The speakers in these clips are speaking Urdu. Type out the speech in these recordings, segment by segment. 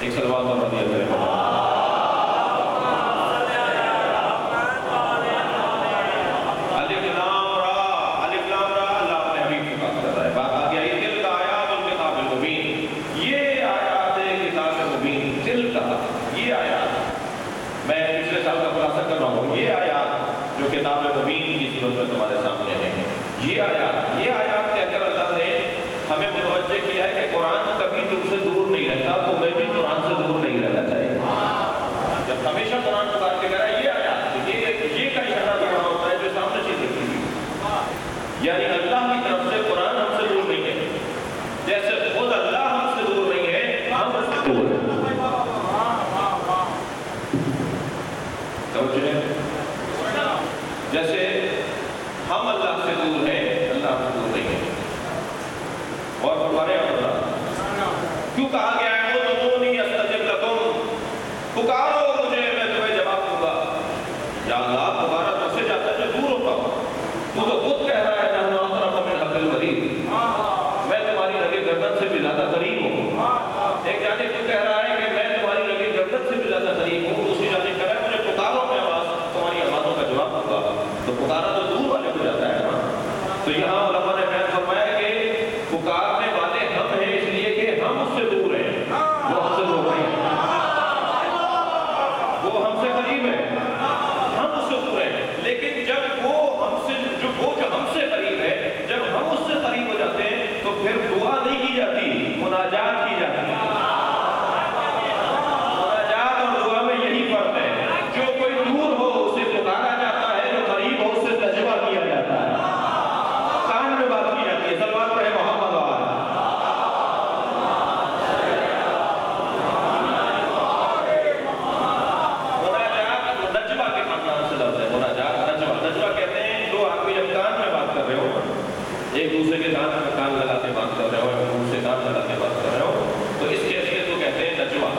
ایک صلوات اور رضی اللہ یہ آیات جو کتاب مبین کی صورت میں تمہارے سامنے ہیں، یہ آیات کہہ کر اللہ نے ہمیں متوجہ کیا ہے کہ قرآن کبھی تم سے دور نہیں رہتا، تمہیں بھی قرآن سے دور نہیں رہنا چاہیے۔ جب ہمیشہ قرآن کو بات کے کہہ رہا ہے یہ آیات یہ کا اشارہ کر رہا ہوتا ہے جو سامنے چیز رکھی ہوئی، یعنی اللہ کی طرف سے قرآن ہم سے دور نہیں ہے، جیسے خود اللہ ہم سے دور نہیں ہے، ہم سے دور ہے۔ جیسے ہم اللہ سے دور ہیں، اللہ ہم سے دور نہیں ہے۔ اور ہمارے اللہ کیوں کہا گیا ہے ادعونی استجب لکم، پکارو مجھے میں تمہیں جواب دوں گا۔ یا اللہ پکارا تو سے جاتا ہے جو دور ہوتا ہوں، تو خود کہہ رہا ہے نحن اقرب من حبل الورید، میں تمہاری لگے گردن سے بھی زیادہ قریب ہوں۔ ایک جانب تو کہہ رہا ہے کہ میں تمہاری لگے گردن سے بھی زیادہ قریب ہوں، دوسری جانب کہہ رہا ہے مجھے پکارو میں آواز تمہاری آوازوں کا جواب دوں گا۔ تو پکارا تو دور والے کو جاتا ہے نا۔ تو یہاں علماء نے بیان فرمایا کہ پکارنے والے ہم ہیں اس لیے کہ ہم اس سے دور ہیں، وہ ہم سے دور نہیں ہیں، وہ ہم سے قریب ہے، ہم اس سے دور ہیں۔ لیکن جب وہ ہم سے جو ہم سے قریب ہے، جب ہم اس سے قریب ہو جاتے ہیں تو پھر دعا نہیں کی جاتی، مناجات کی جاتی ہے۔ مناجات اور دعا میں یہی فرق ہے، جو کوئی دور ہو اسے پکارا جاتا ہے، جو قریب ہو اسے تجربہ کیا جاتا ہے، کان میں بات کی جاتی ہے۔ صلوات پڑھے محمد وآلہ۔ مناجات نجوہ کے خاندان سے لفظ ہے، مناجات نجوہ کہتے ہیں جو آدمی جب کان میں بات کر رہے ہو، ایک دوسرے کے کان لگا کے بات کر رہے ہو، ایک دوسرے کان لگا کے بات کر رہے ہو، تو اس کیفیت کو کہتے ہیں نجوہ۔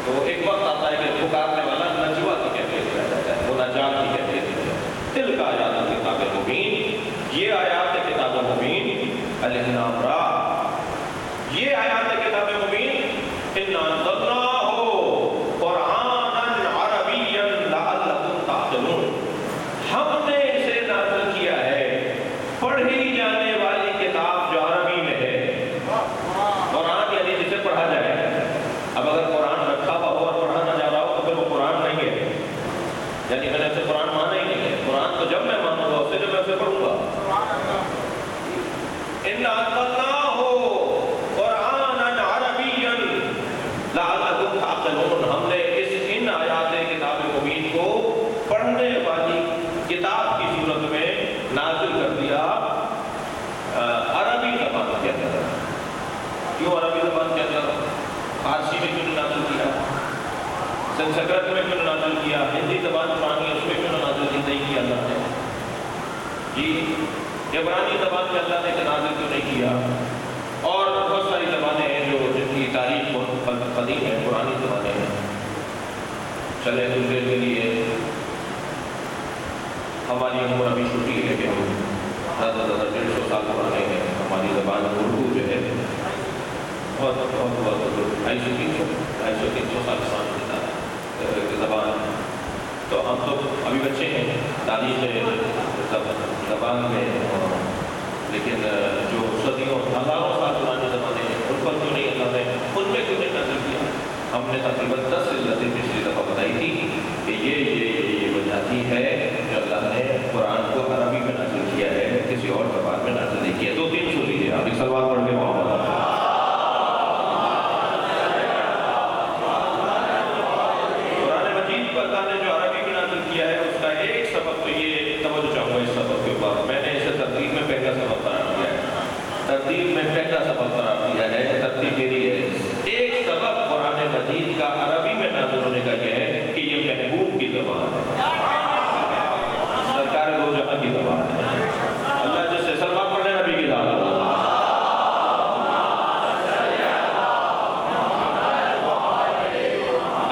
تو ایک وقت آتا ہے کہ پکارنے والا نجوہ کی کیفیت میں جاتا ہے، مناجات کی کیفیت میں جاتا ہے۔ تلک آیات کتاب مبین، یہ آیات کتاب مبین، الف لام را، یہ آیات کتاب مبین، انا انزلناہ قرآنا عربیا لعلکم تعقلون، ہم نے اسے نازل کیا ہے پڑھی جانے والی کتاب جو عربی میں ہے۔ قرآن یعنی جسے پڑھا جائے۔ اب اگر قرآن رکھا ہوا ہو اور پڑھا نہ جا رہا ہو تو پھر وہ قرآن نہیں ہے، یعنی میں نے اسے قرآن مانا ہی نہیں ہے۔ قرآن تو جب میں مانوں گا اسے جب میں اسے پڑھوں گا۔ اِنَّا أَنزَلْنَاهُ قُرْآنًا عَرَبِيًّا لَعَلَّكُمْ تَعْقِلُونَ، ہم نے ان آیات کتاب مبین کو پڑھنے والی کتاب کی صورت میں نازل کر دیا عربی زبان کے اندر۔ کیوں عربی زبان کے اندر؟ فارسی میں کیوں نازل کیا، سنسکرت میں کیوں نازل کیا، ہندی زبان پرانی ہے اس میں کیوں نازل نہیں کیا اللہ نے؟ جی عبرانی زبان میں اللہ نے نازل کیوں نہیں کیا؟ اور بہت ساری زبانیں ہیں جو جن کی تاریخ بہت قدیم ہے، پرانی زبانیں ہیں۔ چلے دوسرے کے لیے ہماری عمر ابھی چھوٹی ہے کہ ہم زیادہ 150 سال پرانے ہیں، ہماری زبان اردو جو ہے بہت 250-300 سال پرانی زبان ہے۔ تو ہم تو ابھی بچے ہیں تاریخ زبان میں، لیکن جو صدیوں ہزاروں سال پرانے زمانے ہیں ان پر کیوں نہیں اللہ نے ان میں کیوں نہیں نازل کیا؟ ہم نے تقریباً 10 علتیں پچھلی دفعہ بتائی تھی کہ یہ وجہ ہے جو اللہ نے قرآن کو عربی میں نازل کیا ہے، کسی اور زبان میں نازل نہیں کیا۔ 2-3 سو لیجیے آپ، ایک سلوات پڑھ کے محمد ترتیب میں پہلا سبب قرار دیا ہے۔ ترتیب میری ہے، ایک سبب قرآن مجید کا عربی میں نازل ہونے کا یہ ہے کہ یہ محبوب کی زبان ہے، سرکار دو جہاں کی زبان ہے۔ اللہ جس سے سلوات پڑھنے نبی کی زبان،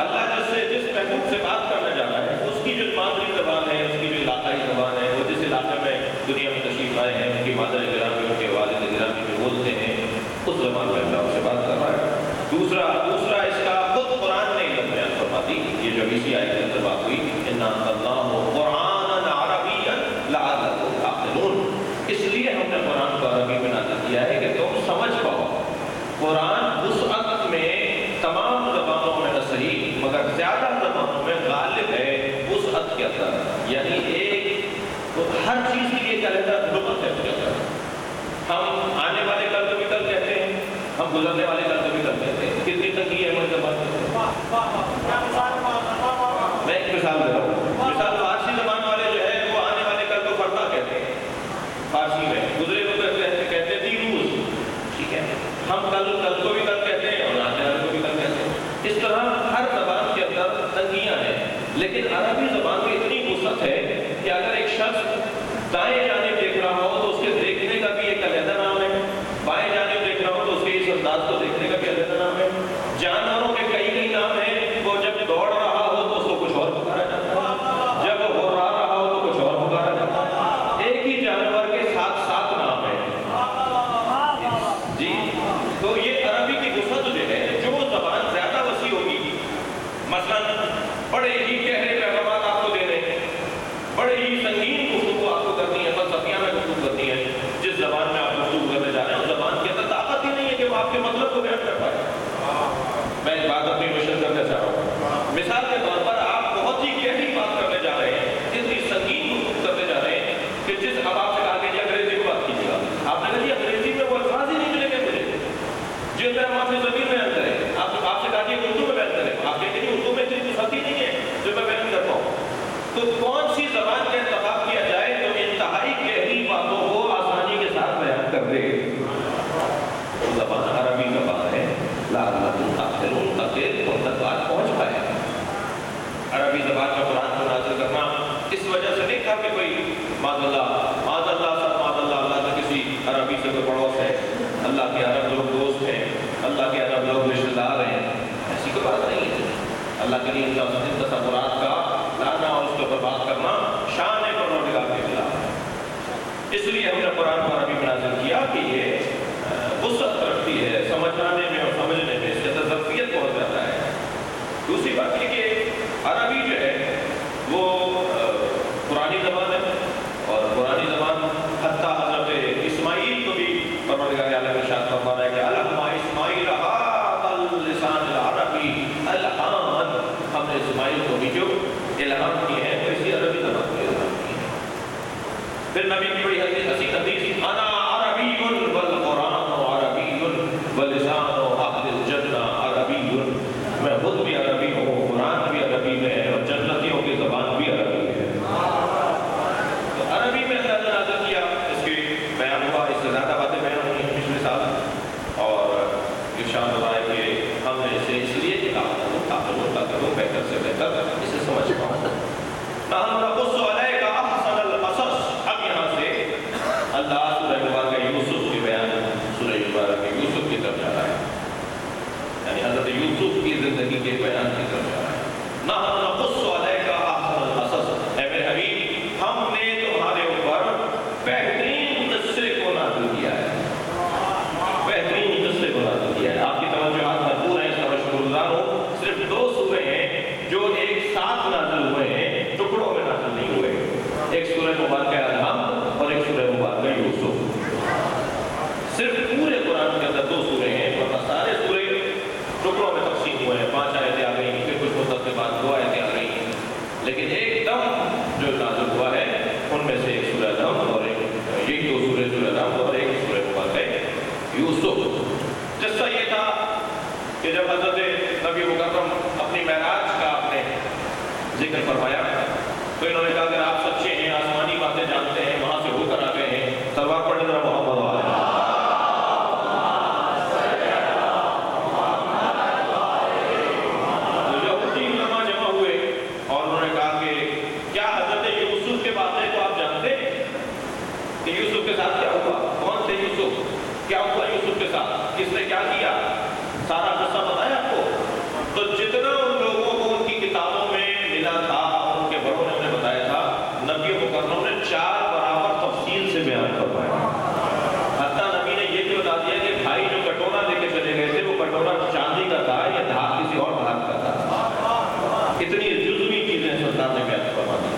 اللہ جس محبوب سے بات کرنے جا رہا ہے اس کی جو مادری زبان ہے، اس کی جو علاقائی زبان ہے، وہ جس علاقے میں دنیا میں تشریف آئے ہیں ان کی مادر گرامی، ان کے والد گرامی میں بولتے ہیں، اس زبان میں اللہ سے بات کر گزرنے والے کل کبھی کرتے تھے. کتنی تنگی ہے ہماری زبان میں. میں ایک مثال دے رہا ہوں. مثال فارسی زبان والے جو ہے وہ آنے والے کل کو فردا کہتے ہیں. فارسی میں گزرے کو کہتے ہیں روز. ٹھیک ہے, ہم کل کو بھی کل کہتے ہیں اور آنے والے کو بھی کل کہتے ہیں. اس طرح ہر زبان کے اندر تنگیاں ہیں. لیکن عربی زبان میں اتنی وسعت ہے کہ اگر ایک شخص دائیں جانب دیکھ رہا ہو تو اس کے دیکھنے کا بھی ایک علیحدہ نام ہے. بائیں جانب دیکھ رہا ہو تو اس کے اس انداز کو دیکھنے کا بھی علیحدہ نام ہے. جانوروں کے کئی نام ہیں. وہ جب دوڑ رہا ہو تو اس کو کچھ اور پکارا جاتا ہے, جب وہ ہو رہا ہو تو کچھ اور پکارا جاتا ہے. ایک ہی جانور کے سات نام ہیں. جی, تو یہ عربی کی وسعت جو ہے, جو زبان زیادہ وسیع ہوگی, مثلا بڑے ہی گہرے پیغامات آپ کو دینے ہیں, بڑے ہی سنگین گفتگو آپ کو کرنی ہے, فلسفیاں میں گفتگو کرنی ہے. جس زبان میں آپ گفتگو کرنے جا رہے ہیں اس زبان کے اندر طاقت ہی نہیں ہے کہ وہ آپ کے مطلب کو بیان کر پائے. میں ایک بات اپنی روشن کرنا چاہ رہا ہوں. مثال کے طور پر آپ بہت ہی گہری بات کرنے جا رہے ہیں, اتنی سنگین گفتگو کرنے جا رہے ہیں کہ جس اب آپ سے کہا کہ انگریزی میں بات کیجیے گا, آپ نے کہا جی انگریزی میں وہ الفاظ ہی نہیں ملیں گے مجھے جو میرا معافی زمین میں بیان کرے. آپ سے کہا کہ اردو میں بیان کرے, آپ کہیں گے اردو میں اتنی وسعت ہی نہیں ہے جو میں بیان کر پاؤں. تو کون سی زبان کا انتخاب کیا جائے جو انتہائی گہری باتوں کو آسانی کے ساتھ بیان کر دے؟ زبان عربی زبان ہے. لعلکم تعقلون, تاکہ ان تک بات پہنچ پائے. عربی زبان کا قرآن کو نازل کرنا اس وجہ سے نہیں تھا کہ کوئی معاذ اللہ اللہ کا کسی عربی سے کوئی پڑوس ہے, اللہ کے عرب لوگ دوست ہیں, اللہ کے عرب لوگ رشتے دار ہیں. ایسی کوئی بات نہیں ہے. اللہ کے لیے ان تصورات کا لانا اور اس کو برباد کرنا شان ہے پروردگار کے خلاف. اس لیے ہم نے قرآن کو عربی میں نازل کیا کہ یہ وسعت رکھتی ہے سمجھانے میں اور سمجھنے میں, اس کے اندر ظرفیت بہت زیادہ ہے. دوسری بات یہ کہ عربی جو ہے وہ پرانی زبان ہے, اور پرانی زبان حتیٰ حضرت اسماعیل کو بھی پروردگار عالم ارشاد فرما رہا ہے کہ الہما اسماعیل ھذا اللسان العربی الہاما, ہم نے اسماعیل کو بھی جو الہام کیے ہیں وہ اسی عربی زبان کو الہام کیے ہیں. پھر نبی کی بڑی حسین حدیث, انا عربی والقرآن عربی ولسان اہل الجنہ عربی, میں خود بھی عربی ہوں, قرآن بھی عربی میں ہے, اور جنتیوں کی زبان بھی عربی ہے. تو عربی میں اللہ نے نازل کیا, اس کے بیان ہوا, اس سے زیادہ باتیں بیان ہوئی ہیں پچھلے سال, اور ارشاد ہوا ہے کہ ہم نے اسے اس لیے کتاب تاکہ وہ بہتر سے بہتر اسے سمجھ پاؤں. نحن نقص علیک احسن القصص. اب یہاں سے اللہ سورہ مبارکہ یوسف کے بیان, سورہ مبارکہ یوسف کی طرف جا رہا ہے, یعنی حضرت یوسف کی زندگی کے بیان کی طرف جا رہا ہے. نحن نقص علیک احسن القصص, اے میرے حبیب ہم نے تمہارے اوپر بہترین قصے کو نازل کیا ہے, بہترین قصے کو نازل کیا ہے. آپ کی توجہات بھرپور ہیں, اس کا میں شکر گزار ہوں. صرف 2 سورے ہیں جو ایک ساتھ نازل ہوئے ہیں, ٹکڑوں میں نازل نہیں ہوئے. ایک سورہ مبارکہ انعام اور ایک سورہ مبارکہ یوسف. صرف پورے قرآن کے اندر 2 سورے ہیں, ورنہ سارے سورے ٹکڑوں میں تقسیم ہوئے ہیں. 5 آیتیں آ گئی, پھر کچھ مدت کے بعد 2 آیتیں آ گئی ہیں, لیکن ایک دم جو نازل ہوا ہے ان میں سے ایک سورہ انعام اور ایک, یہی 2 سورے سورہ انعام اور ایک سورہ مبارکہ یوسف. قصہ یہ تھا کہ جب حضرت نبی مکرم اپنی معراج کا آپ نے ذکر فرمایا تو انہوں نے کہا اگر آپ سچے ہیں, آسمانی باتیں جانتے ہیں, وہاں سے ہو کر آتے ہیں, سلوات پڑھنے ذرا محمد والے. تو یہودی علماء جمع ہوئے اور انہوں نے کہا کہ کیا حضرت یوسف کے واقعے کو آپ جانتے ہیں کہ یوسف کے ساتھ کیا ہوا, کون تھے یوسف, کیا ہوا یوسف کے ساتھ, کس نے کیا کیا, سارا قصہ بتایا آپ کو. تو جتنا ان لوگوں کو ان کی کتابوں میں ملا تھا, ان کے بڑوں نے انہیں بتایا تھا, نبی مکرم نے 4 برابر تفصیل سے بیان کروایا. حتیٰ نبی نے یہ بھی بتا دیا کہ بھائی جو کٹورا لے کے چلے گئے تھے وہ کٹورا چاندی کا تھا یا دھات کسی اور دھات کا تھا. اتنی جزوی چیزیں سرکار نے بیان فرما دی.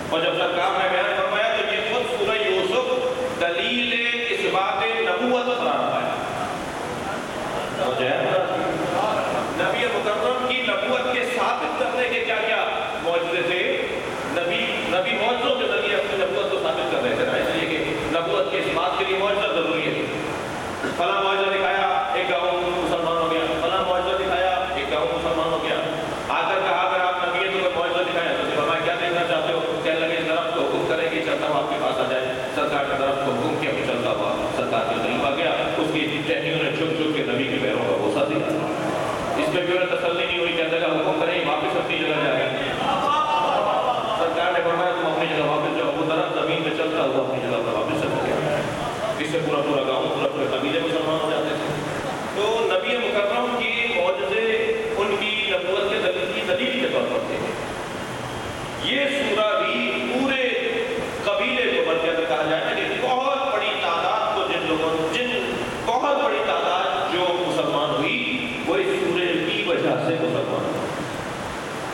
اور جب سرکار نے بیان فرمایا تو یہ خود سورہ یوسف دلیل اس بات نبوت قرار پایا. نبی مکرم کی نبوت کے ثابت کرنے کے کیا کیا معجزے تھے. نبی معجزوں کے ذریعے اپنی نبوت کو ثابت کر رہے تھے نا, اس لیے کہ نبوت کے اس بات کے لیے معجزہ ضروری ہے. فلاں معجزہ دکھایا, ایک گاؤں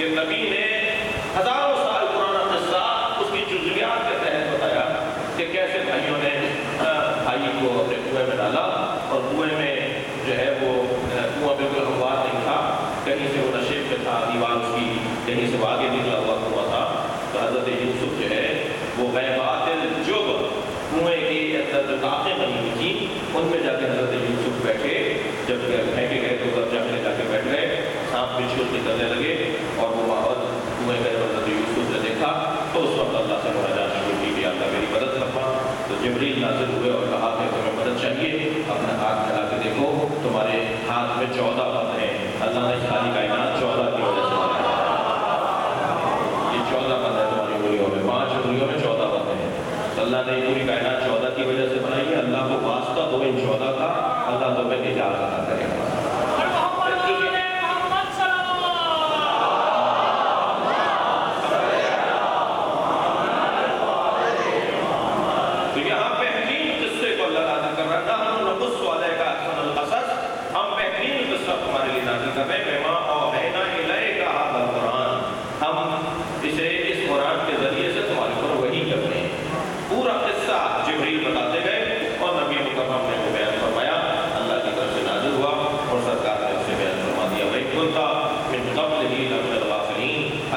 کہ نبی نے ہزاروں سال پرانا قصہ اس کی جزویات کے تحت بتایا کہ کیسے بھائیوں نے بھائی کو اپنے کنویں میں ڈالا اور کنویں میں جو ہے وہ کنواں بالکل ہموار نہیں تھا، کہیں سے وہ نشیب میں تھا، دیوار اس کی کہیں سے وہ آگے نکلا ہوا کنواں تھا، تو حضرت یوسف جو ہے وہ غیبات الجب کنویں کے اندر جو طاقتیں بنی ہوئی تھیں ان میں جا کے حضرت یوسف بیٹھے، جب پھینکے گئے تو جب جا کے بیٹھ گئے، سانپ بچھو نکلنے لگے اور وہ ماحول کنویں میں حضرت یوسف نے دیکھا تو اس وقت اللہ سے مناجات شروع کی کہ اللہ میری مدد فرما۔ تو جبریل نازل ہوئے اور کہا کہ تمہیں مدد چاہیے، اپنا ہاتھ پھیلا کے دیکھو، تمہارے ہاتھ میں 14 بند ہیں، اللہ نے ساری کائنات 14 کی وجہ سے بنایا، یہ 14 بند ہے تمہاری انگلیوں میں، 5 انگلیوں میں 14 بند ہیں، تو اللہ نے پوری کائنات 14 کی وجہ سے بنائی ہے، اللہ کو واسطہ دو ان 14 کا، اللہ تمہیں نجات عطا کرے گا۔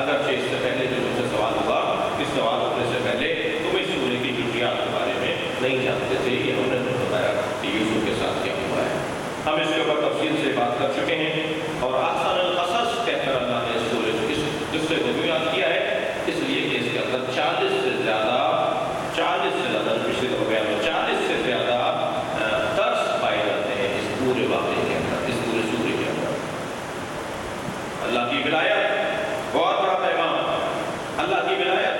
اگرچہ اس سے پہلے جو مجھ سے سوال ہوا، اس سوال ہونے سے پہلے تم اس سورے کی جزیات کے بارے میں نہیں جانتے تھے، یہ ہم نے بتایا کہ یوسف کے ساتھ کیا ہوا ہے۔ ہم اس کے اوپر تفصیل سے بات کر چکے ہیں اور احسن القصص کہہ کر اللہ نے اس سورے اس قصے کو بیان کیا ہے، اس لیے کہ اس کے اندر 40 سے زیادہ پچھلے دفعہ بیان میں 40 سے زیادہ درس پائے جاتے ہیں اس پورے واقعے کے اندر، اس پورے سورے کے اندر۔ اللہ کی ولایت بہت بڑا پیغام، اللہ کی ولایت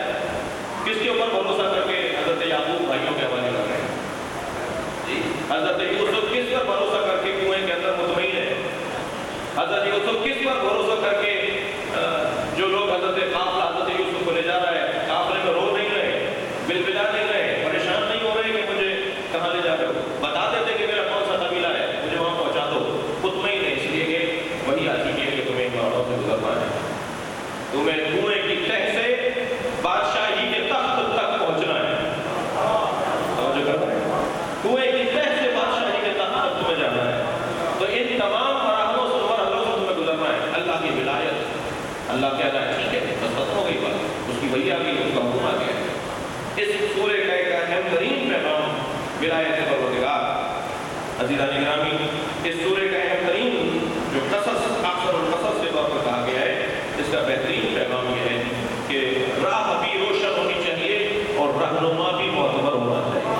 کس کے اوپر بھروسہ کر کے حضرت یعقوب بھائیوں کے حوالے کر رہے ہیں جی؟ حضرت یوسف کس پر بھروسہ کر کے کنویں کے اندر مطمئن ہے؟ حضرت یوسف کس پر بھروسہ کر کے جو لوگ قافلہ حضرت یوسف کو لے جا رہا ہے قافلے میں رو نہیں رہے، بلبلا نہیں رہے، پریشان نہیں ہو رہے کہ مجھے کہاں لے جا رہے ہو، بتا دیتے کہ میرا کون سا قبیلہ ہے، مجھے وہاں پہنچا دو، مطمئن ہے، اس لیے کہ وہی آتی ہے کہ تمہیں ان پہاڑوں سے گزرنا ہے، تمہیں کنویں کی تہ سے بادشاہی کے تخت تک پہنچنا ہے، سمجھ کر کنویں کی تہ سے بادشاہی کے تخت تک تمہیں جانا ہے، تو ان تمام مراحلوں سے تمہیں گزرنا ہے۔ اللہ کی ولایت، اللہ کہہ رہا ہے ٹھیک ہے بس ختم ہو گئی بات، اس کی وحی آ گئی، اس کا حکم آ گیا ہے۔ اس سورے کا ایک اہم ترین پیغام ولایت پروردگار، عزیزان گرامی، اس سورے کا اہم ترین جو قصص اکثر القصص کے طور پر کہا گیا ہے، اس کا بہترین پیغام یہ ہے کہ راہ بھی روشن ہونی چاہیے اور رہنما بھی معتبر ہونا چاہیے،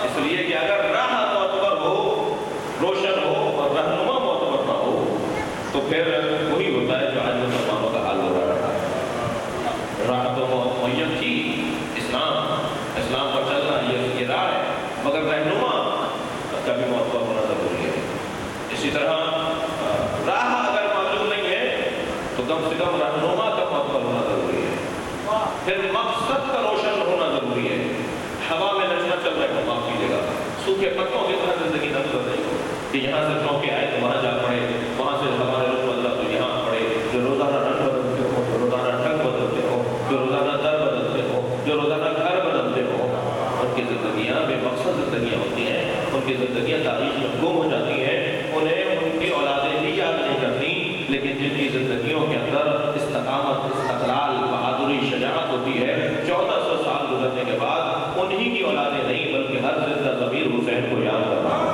اس لیے کہ اگر راہ معتبر ہو، روشن ہو اور رہنما معتبر نہ ہو تو پھر وہی ہوتا ہے جو آج مسلمانوں کا حال ہو رہا ہے۔ راہ تو معین تھی، اسلام پر چلنا یہ راہ ہے، مگر رہنما کا بھی معتبر ہونا ضروری ہے۔ اسی طرح راہ اگر معلوم نہیں ہے تو کم سے کم رہنما کا معتبر ہونا ضروری ہے، پھر مقصد کا روشن ہونا ضروری ہے۔ ہوا میں نچنا چل رہا ہے تو معاف کیجیے گا، سوکھے پتوں کی طرح زندگی نہ گزر رہی ہو کہ یہاں سے چونکے آئے تو وہاں جا پڑے، وہاں سے ہمارے رخ بدلا تو یہاں پڑے، جو روزانہ رنگ بدلتے ہو، جو روزانہ ڈھنگ بدلتے ہو، جو روزانہ در بدلتے ہو، جو روزانہ گھر بدلتے ہو، ان کی زندگیاں بے مقصد زندگیاں ہوتی ہیں، ان کی زندگیاں تاریخ میں گم ہو جاتی ہیں، انہیں ان کی اولادیں بھی یاد نہیں کرتی، لیکن جن کی زندگیوں کے اندر استقامت، استقلال، بہادری، شجاعت ہوتی ہے، 1400 سال گزرنے کے بعد انہی کی اولادیں نہیں بلکہ ہر زندہ ضمیر حسین کو یاد کر رہا ہے۔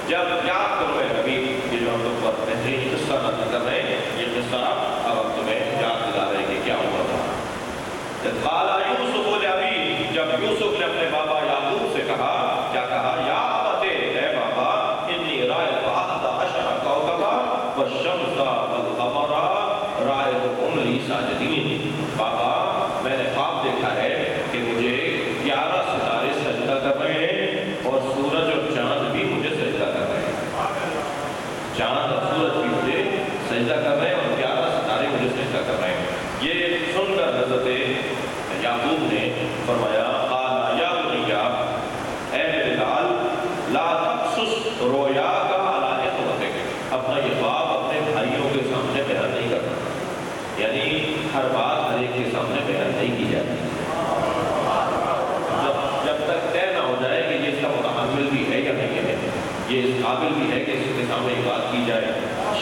جب یاد کرو اے نبی، یہ جو ہم لوگ پر بہترین قصہ نازل کر رہے ہیں، یہ قصہ اب ہم تمہیں یاد دلا رہے ہیں کہ کیا ہوا تھا۔ قال یوسف لأبیہ، جب یوسف نے اپنے بابا یعقوب سے کہا، کیا کہا؟ یا ابت، اے بابا، انی رأیت احد عشر کوکبا والشمس والقمر رأیتهم لی ساجدین، بابا میں نے خواب سورج بھی مجھے سجدہ کر رہے ہیں اور 11 ستارے مجھے سجدہ کر رہے ہیں۔ یہ سن کر حضرت یعقوب نے فرمایا قال یا بنی، اے میرے لال، لا تقصص رؤیاک علی اخوتک، اپنا یہ خواب اپنے بھائیوں کے سامنے بیان نہیں کرنا، یعنی ہر بات ہر ایک کے سامنے بیان نہیں کی جاتی، جب تک طے نہ ہو جائے کہ یہ اس کا متحمل بھی ہے یا نہیں ہے، یہ اس قابل بھی ہے کہ اس کے سامنے یہ بات کی جائے۔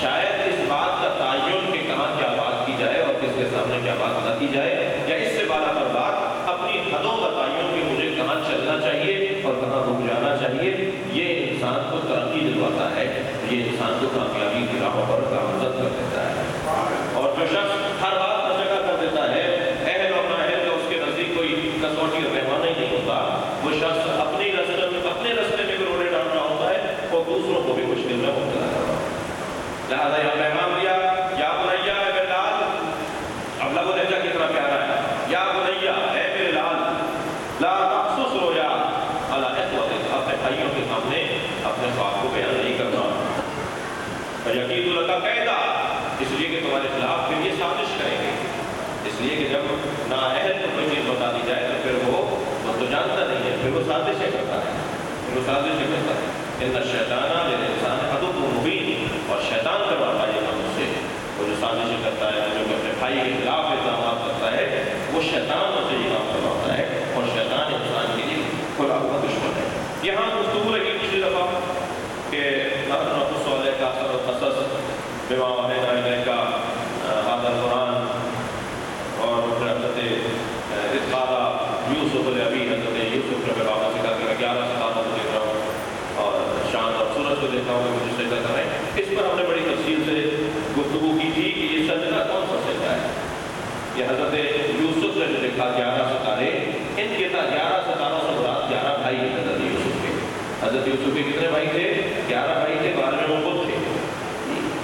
شاید اس بات کا تعین کہ کہاں کیا بات کی جائے اور کس کے سامنے کیا بات نہ کی جائے، یا اس سے بالا تر بات اپنی حدوں کا تعین کہ مجھے کہاں چلنا چاہیے اور کہاں رک جانا چاہیے، یہ انسان کو ترقی دلواتا ہے، یہ انسان کو کامیابی کی راہوں پر گامزن کر دیتا ہے۔ اور جو شخص ہر بات ہر جگہ کر دیتا ہے، اہل اور نااہل کا اس کے نزدیک کوئی کسوٹی اور پیمانہ ہی نہیں ہوتا، وہ شخص اپنے رستے میں روڑے ڈال رہا ہوتا ہے اور دوسروں کو بھی مشکل میں مبتلا کرتا ہے۔ لہٰذا یہ پیغام دیا، یا بنیا اے میرے لال، اب لب و لہجہ کتنا پیارا ہے، یا بنیا اے میرے لال، لا تقصص رؤیاک علی اخوتک، اپنے بھائیوں کے سامنے اپنے خواب کو بیان نہیں کرنا، فیکید لک کیدا، اس لیے کہ تمہارے خلاف پھر یہ سازش کریں گے، اس لیے کہ جب نااہل کو کوئی چیز بتا دی جائے تو پھر وہ تو جانتا نہیں ہے، پھر وہ سازشیں کرتا ہے، ان الشیطان للانسان عدو مبین، اور شیطان کرواتا ہے یہ کام اس سے، وہ جو سازشیں کرتا ہے، جو اپنے بھائی کے خلاف الزامات کرتا ہے، وہ شیطان سے یہ کام کرواتا ہے، اور شیطان انسان کے لیے کھلا ہوا دشمن ہے۔ یہاں گفتگو رہی پچھلی دفعہ کہ نحن نقص علیک احسن القصص بما اوحینا الیک ھذا القرآن، اور حضرت اذ قال یوسف لابیہ، حضرت یوسف نے بابا سے کہا کہ میں 11 ستاروں کو دیکھ رہا ہوں اور چاند اور سورج کو دیکھتا ہوں کہ مجھے سجدہ کر رہے ہیں۔ اس پر ہم نے بڑی تفصیل سے گفتگو کی تھی کہ یہ سجدہ کون سا سجدہ ہے۔ یہ حضرت یوسف نے جو دیکھا 11 ستارے، ان کے 11 ستاروں سے مراد 11 بھائی ہیں حضرت یوسف کے۔ حضرت یوسف کے کتنے بھائی تھے؟ 11 بھائی تھے، 12ویں وہ خود تھے،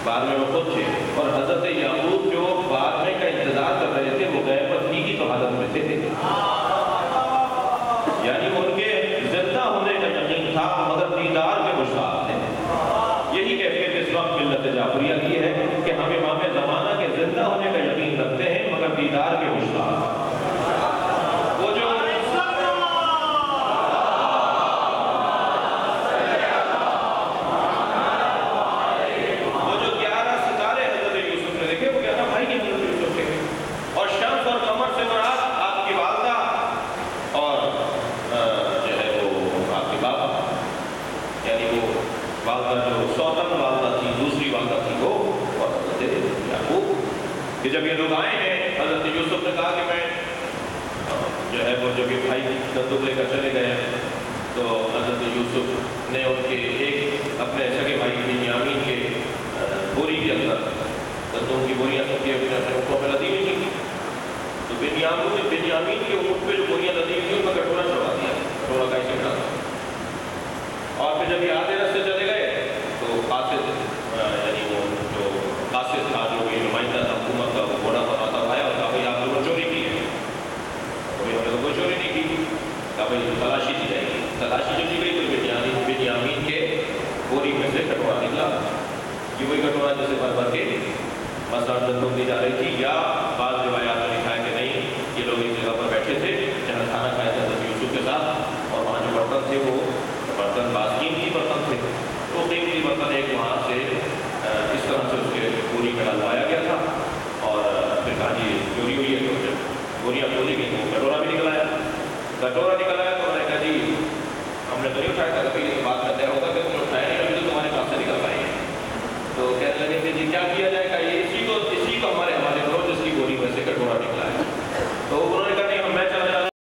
12ویں وہ خود تھے، اور حضرت یعقوب جو 12ویں کا انتظار کر رہے تھے وہ غیبت کی تو حالت میں تھے، یعنی ان کے زندہ ہونے کا یقین تھا مگر دیدار کے مشتاق تھے۔ یہی کیفیت اس وقت ملت جعفریہ کی ہے کہ ہم امام زمانہ کے زندہ ہونے کا یقین رکھتے ہیں مگر دیدار کے مشتاق۔ وہ جو 11 ستارے حضرت یوسف نے دیکھے، وہ 11 بھائی کے حضرت یوسف کے، اور شمس اور قمر سے مراد آپ کی والدہ اور جو ہے وہ آپ کے بابا، یعنی وہ والدہ جو سوتن والدہ تھی، دوسری والدہ تھی وہ، اور حضرت یعقوب کہ جب یہ لوگ آئے ہیں، حضرت یوسف نے کہا کہ میں جو ہے وہ جب یہ بھائی گندم لے کر چلے گئے تو حضرت یوسف نے ان کے ایک اپنے سگے بھائی بنیامین کے بوری کے اندر گندم کی بوریاں سب کی اپنے اونٹوں میں لدی ہوئی تھی، تو بنیامین کے اونٹ پہ جو بوریاں لدی ہوئی تھیں ان کا کٹورا چڑھوا دیا، کٹورا کا ایسے بنا، اور پھر جب یہ آدھے راستے چلے گئے تو قاصد، یعنی وہ جو قاصد تھا، جو یہ نمائندہ تھا حکومت کا، وہ گھوڑا بناتا آیا اور کہا بھائی آپ لوگوں نے چوری کی ہے، ابھی ہم نے تو کوئی چوری نہیں کی، کہا بھائی تلاشی دی جائے گی، تلاشی جو دی گئی تو بنیامین کے بوری میں سے کٹورا نکلا، یہ وہی کٹورا جسے بھر بھر کے مساج گندم دی جا رہی تھی، یا بعض روایات